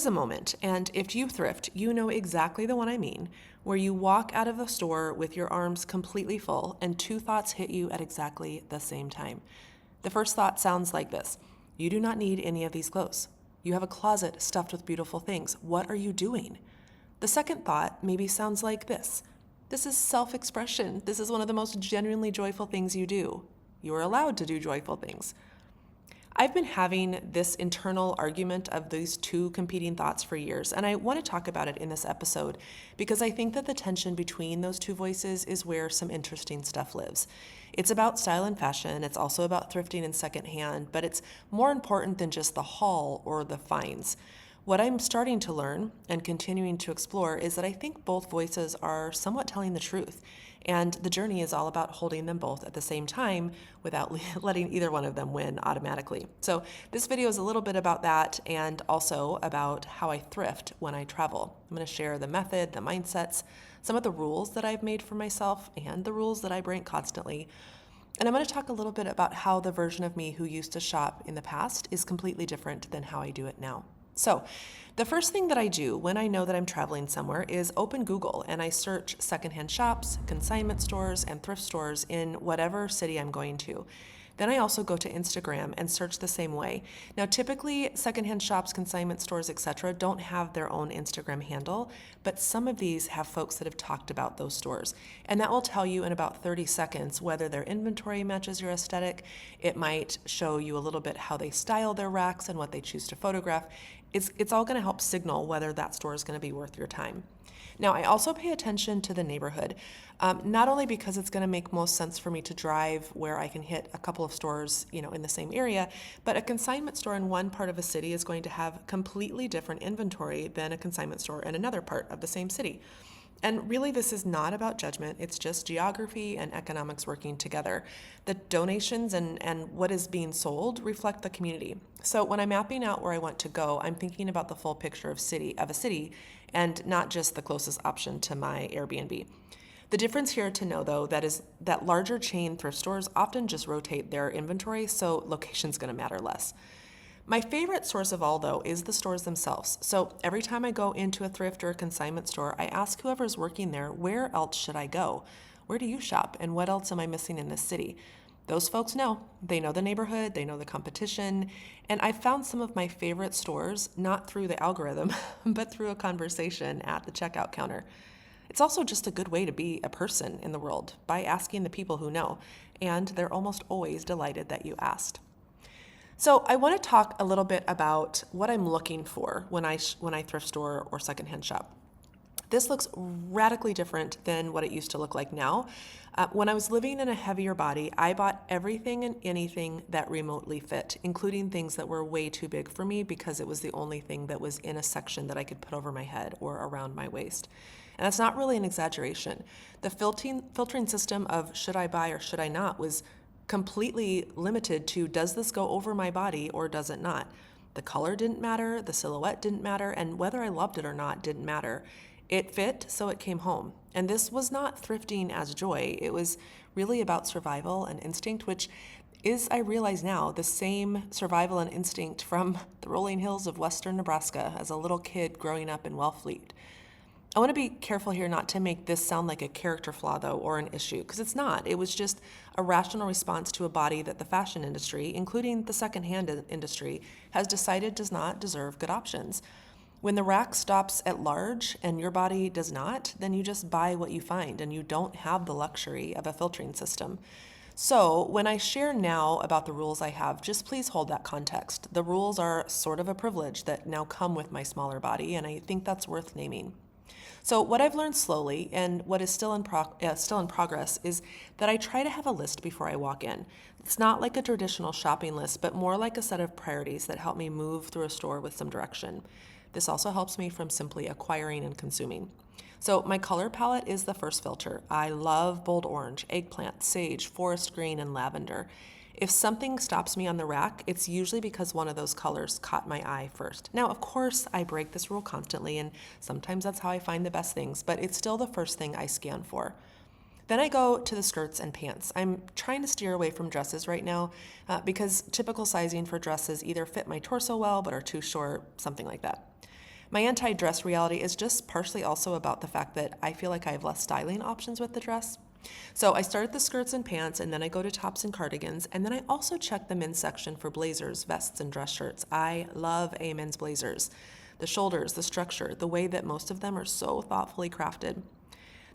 There's a moment, and if you thrift, you know exactly the one I mean, where you walk out of the store with your arms completely full and two thoughts hit you at exactly the same time. The first thought sounds like this: you do not need any of these clothes. You have a closet stuffed with beautiful things. What are you doing? The second thought maybe sounds like this: this is self-expression. This is one of the most genuinely joyful things you do. You are allowed to do joyful things. I've been having this internal argument of these two competing thoughts for years, and I want to talk about it in this episode because I think that the tension between those two voices is where some interesting stuff lives. It's about style and fashion, it's also about thrifting and secondhand, but it's more important than just the haul or the finds. What I'm starting to learn and continuing to explore is that I think both voices are somewhat telling the truth, and the journey is all about holding them both at the same time without letting either one of them win automatically. So this video is a little bit about that and also about how I thrift when I travel. I'm going to share the method, the mindsets, some of the rules that I've made for myself and the rules that I break constantly. And I'm going to talk a little bit about how the version of me who used to shop in the past is completely different than how I do it now. So the first thing that I do when I know that I'm traveling somewhere is open Google and I search secondhand shops, consignment stores, and thrift stores in whatever city I'm going to. Then I also go to Instagram and search the same way. Now, typically secondhand shops, consignment stores, etc. don't have their own Instagram handle, but some of these have folks that have talked about those stores. And that will tell you in about 30 seconds whether their inventory matches your aesthetic. It might show you a little bit how they style their racks and what they choose to photograph. It's all going to help signal whether that store is going to be worth your time. Now, I also pay attention to the neighborhood, not only because it's going to make most sense for me to drive where I can hit a couple of stores, in the same area, but a consignment store in one part of a city is going to have completely different inventory than a consignment store in another part of the same city. And really, this is not about judgment. It's just geography and economics working together. The donations and what is being sold reflect the community. So when I'm mapping out where I want to go, I'm thinking about the full picture of a city and not just the closest option to my Airbnb. The difference here to know, though, is that larger chain thrift stores often just rotate their inventory, so location's going to matter less. My favorite source of all, though, is the stores themselves. So every time I go into a thrift or a consignment store, I ask whoever's working there, where else should I go? Where do you shop? And what else am I missing in this city? Those folks know. They know the neighborhood, they know the competition, and I found some of my favorite stores not through the algorithm, but through a conversation at the checkout counter. It's also just a good way to be a person in the world by asking the people who know, and they're almost always delighted that you asked. So I want to talk a little bit about what I'm looking for when I thrift store or secondhand shop. This looks radically different than what it used to look like now. When I was living in a heavier body, I bought everything and anything that remotely fit, including things that were way too big for me because it was the only thing that was in a section that I could put over my head or around my waist. And that's not really an exaggeration. The filtering system of should I buy or should I not was completely limited to, does this go over my body or does it not? The color didn't matter, the silhouette didn't matter, and whether I loved it or not didn't matter. It fit, so it came home. And this was not thrifting as joy. It was really about survival and instinct, which is, I realize now, the same survival and instinct from the rolling hills of western Nebraska as a little kid growing up in Wellfleet. I want to be careful here not to make this sound like a character flaw, though, or an issue, because it's not. It was just a rational response to a body that the fashion industry, including the secondhand industry, has decided does not deserve good options. When the rack stops at large and your body does not, then you just buy what you find, and you don't have the luxury of a filtering system. So when I share now about the rules I have, just please hold that context. The rules are sort of a privilege that now come with my smaller body, and I think that's worth naming. So what I've learned slowly, and what is still in progress, is that I try to have a list before I walk in. It's not like a traditional shopping list, but more like a set of priorities that help me move through a store with some direction. This also helps me from simply acquiring and consuming. So my color palette is the first filter. I love bold orange, eggplant, sage, forest green, and lavender. If something stops me on the rack, it's usually because one of those colors caught my eye first. Now, of course, I break this rule constantly, and sometimes that's how I find the best things, but it's still the first thing I scan for. Then I go to the skirts and pants. I'm trying to steer away from dresses right now because typical sizing for dresses either fit my torso well but are too short, something like that. My anti-dress reality is just partially also about the fact that I feel like I have less styling options with the dress. So I start at the skirts and pants, and then I go to tops and cardigans, and then I also check the men's section for blazers, vests, and dress shirts. I love a men's blazers. The shoulders, the structure, the way that most of them are so thoughtfully crafted.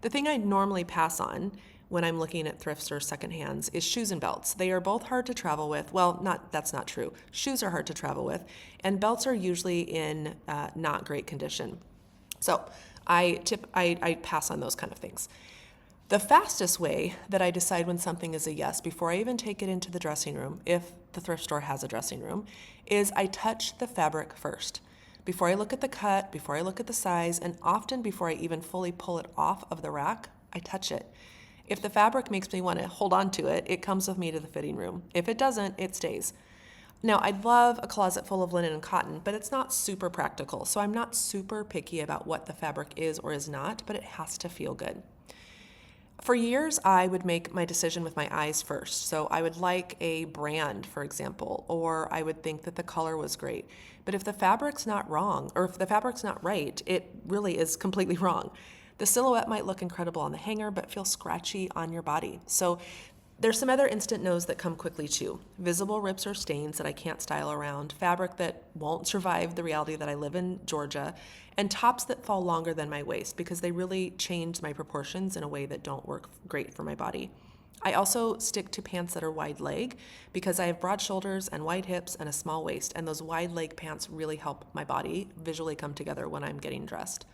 The thing I normally pass on when I'm looking at thrifts or secondhands is shoes and belts. They are both hard to travel with. Well, that's not true. Shoes are hard to travel with, and belts are usually in not great condition. So I pass on those kind of things. The fastest way that I decide when something is a yes, before I even take it into the dressing room, if the thrift store has a dressing room, is I touch the fabric first. Before I look at the cut, before I look at the size, and often before I even fully pull it off of the rack, I touch it. If the fabric makes me want to hold on to it, it comes with me to the fitting room. If it doesn't, it stays. Now, I'd love a closet full of linen and cotton, but it's not super practical, so I'm not super picky about what the fabric is or is not, but it has to feel good. For years, I would make my decision with my eyes first. So I would like a brand, for example, or I would think that the color was great. But if the fabric's not wrong, or if the fabric's not right, it really is completely wrong. The silhouette might look incredible on the hanger, but feel scratchy on your body. So there's some other instant no's that come quickly too. Visible rips or stains that I can't style around, fabric that won't survive the reality that I live in Georgia, and tops that fall longer than my waist because they really change my proportions in a way that don't work great for my body. I also stick to pants that are wide leg because I have broad shoulders and wide hips and a small waist, and those wide leg pants really help my body visually come together when I'm getting dressed.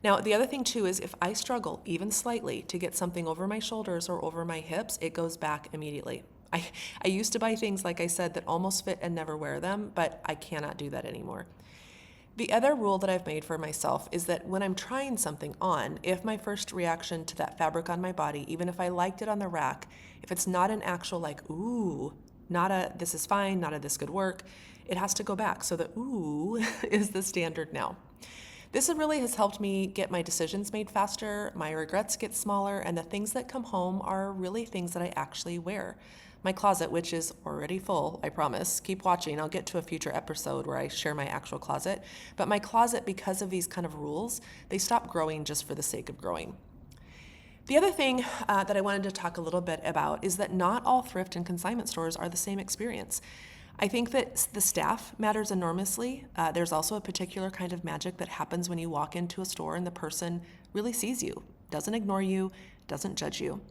Now, the other thing too is if I struggle even slightly to get something over my shoulders or over my hips, it goes back immediately. I used to buy things, like I said, that almost fit and never wear them, but I cannot do that anymore. The other rule that I've made for myself is that when I'm trying something on, if my first reaction to that fabric on my body, even if I liked it on the rack, if it's not an actual like, ooh, not a this is fine, not a this could work, it has to go back. So the ooh is the standard now. This really has helped me get my decisions made faster, my regrets get smaller, and the things that come home are really things that I actually wear. My closet, which is already full, I promise. Keep watching. I'll get to a future episode where I share my actual closet. But my closet, because of these kind of rules, they stop growing just for the sake of growing. The other thing that I wanted to talk a little bit about is that not all thrift and consignment stores are the same experience. I think that the staff matters enormously. There's also a particular kind of magic that happens when you walk into a store and the person really sees you, doesn't ignore you, doesn't judge you.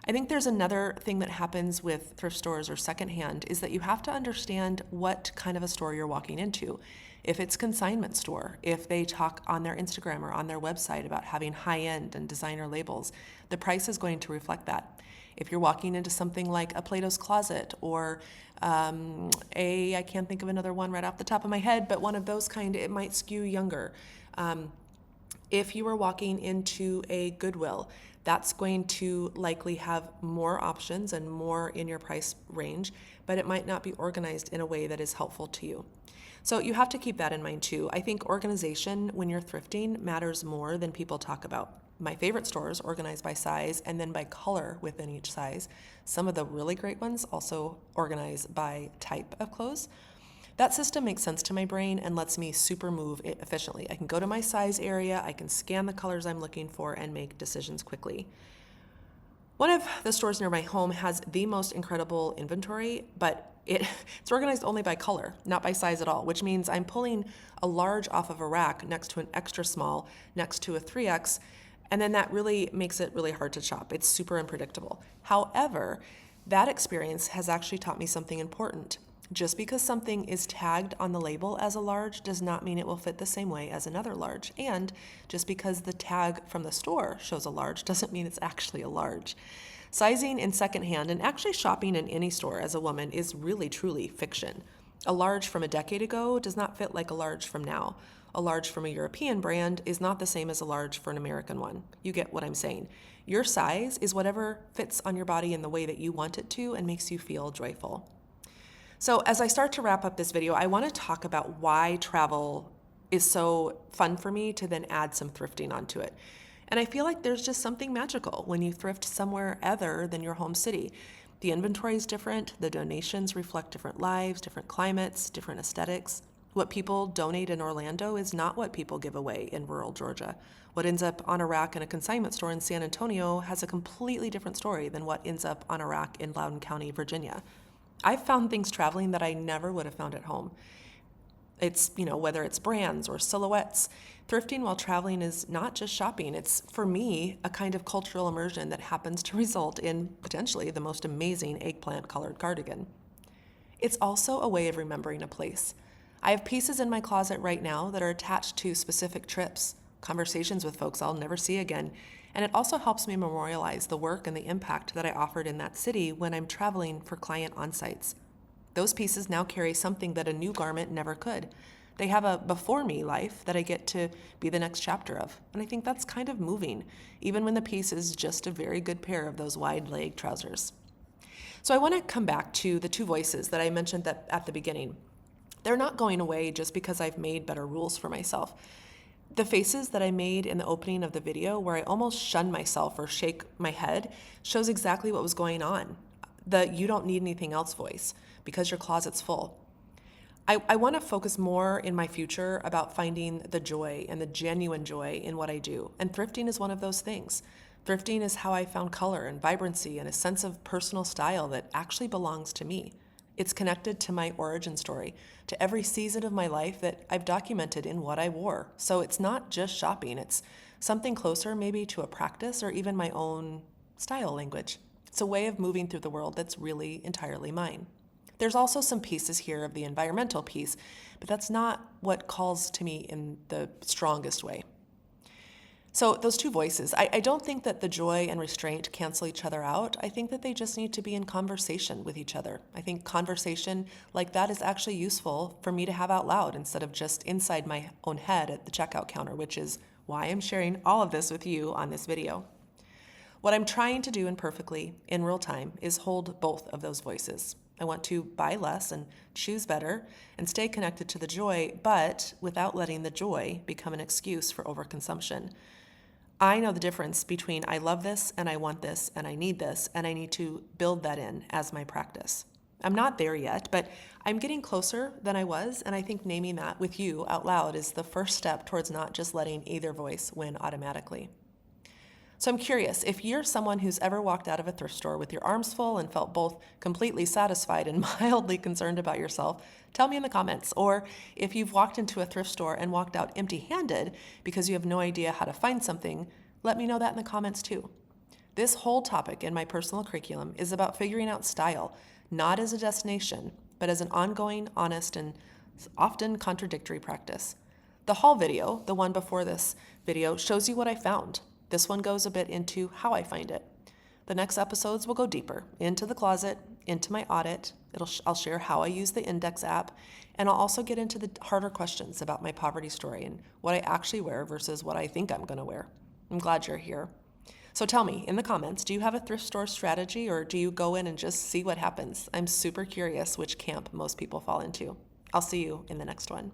I think there's another thing that happens with thrift stores or secondhand is that you have to understand what kind of a store you're walking into. If it's consignment store, if they talk on their Instagram or on their website about having high-end and designer labels, the price is going to reflect that. If you're walking into something like a Plato's Closet or I can't think of another one right off the top of my head, but one of those kind, it might skew younger. If you were walking into a Goodwill, that's going to likely have more options and more in your price range, but it might not be organized in a way that is helpful to you. So you have to keep that in mind too. I think organization when you're thrifting matters more than people talk about. My favorite stores organize by size and then by color within each size. Some of the really great ones also organize by type of clothes. That system makes sense to my brain and lets me super move it efficiently. I can go to my size area, I can scan the colors I'm looking for and make decisions quickly. One of the stores near my home has the most incredible inventory, but it's organized only by color, not by size at all, which means I'm pulling a large off of a rack next to an extra small, next to a 3X, and then that really makes it really hard to shop. It's super unpredictable. However, that experience has actually taught me something important. Just because something is tagged on the label as a large does not mean it will fit the same way as another large. And just because the tag from the store shows a large doesn't mean it's actually a large. Sizing in secondhand and actually shopping in any store as a woman is really truly fiction. A large from a decade ago does not fit like a large from now. A large from a European brand is not the same as a large for an American one. You get what I'm saying. Your size is whatever fits on your body in the way that you want it to and makes you feel joyful. So as I start to wrap up this video, I want to talk about why travel is so fun for me to then add some thrifting onto it. And I feel like there's just something magical when you thrift somewhere other than your home city. The inventory is different, the donations reflect different lives, different climates, different aesthetics. What people donate in Orlando is not what people give away in rural Georgia. What ends up on a rack in a consignment store in San Antonio has a completely different story than what ends up on a rack in Loudoun County, Virginia. I've found things traveling that I never would have found at home. It's, whether it's brands or silhouettes, thrifting while traveling is not just shopping. It's, for me, a kind of cultural immersion that happens to result in potentially the most amazing eggplant-colored cardigan. It's also a way of remembering a place. I have pieces in my closet right now that are attached to specific trips, conversations with folks I'll never see again, and it also helps me memorialize the work and the impact that I offered in that city when I'm traveling for client on-sites. Those pieces now carry something that a new garment never could. They have a before me life that I get to be the next chapter of, and I think that's kind of moving, even when the piece is just a very good pair of those wide-leg trousers. So I want to come back to the two voices that I mentioned at the beginning. They're not going away just because I've made better rules for myself. The faces that I made in the opening of the video, where I almost shun myself or shake my head, shows exactly what was going on. The "you don't need anything else" voice, because your closet's full. I want to focus more in my future about finding the joy and the genuine joy in what I do, and thrifting is one of those things. Thrifting is how I found color and vibrancy and a sense of personal style that actually belongs to me. It's connected to my origin story, to every season of my life that I've documented in what I wore. So it's not just shopping, it's something closer maybe to a practice or even my own style language. It's a way of moving through the world that's really entirely mine. There's also some pieces here of the environmental piece, but that's not what calls to me in the strongest way. So those two voices, I don't think that the joy and restraint cancel each other out. I think that they just need to be in conversation with each other. I think conversation like that is actually useful for me to have out loud instead of just inside my own head at the checkout counter, which is why I'm sharing all of this with you on this video. What I'm trying to do imperfectly in real time is hold both of those voices. I want to buy less and choose better and stay connected to the joy, but without letting the joy become an excuse for overconsumption. I know the difference between I love this and I want this and I need this, and I need to build that in as my practice. I'm not there yet, but I'm getting closer than I was, and I think naming that with you out loud is the first step towards not just letting either voice win automatically. So I'm curious, if you're someone who's ever walked out of a thrift store with your arms full and felt both completely satisfied and mildly concerned about yourself, tell me in the comments. Or if you've walked into a thrift store and walked out empty-handed because you have no idea how to find something, let me know that in the comments too. This whole topic in my personal curriculum is about figuring out style, not as a destination, but as an ongoing, honest, and often contradictory practice. The haul video, the one before this video, shows you what I found. This one goes a bit into how I find it. The next episodes will go deeper into the closet, into my audit. I'll share how I use the Index app, and I'll also get into the harder questions about my poverty story and what I actually wear versus what I think I'm going to wear. I'm glad you're here. So tell me in the comments, do you have a thrift store strategy, or do you go in and just see what happens? I'm super curious which camp most people fall into. I'll see you in the next one.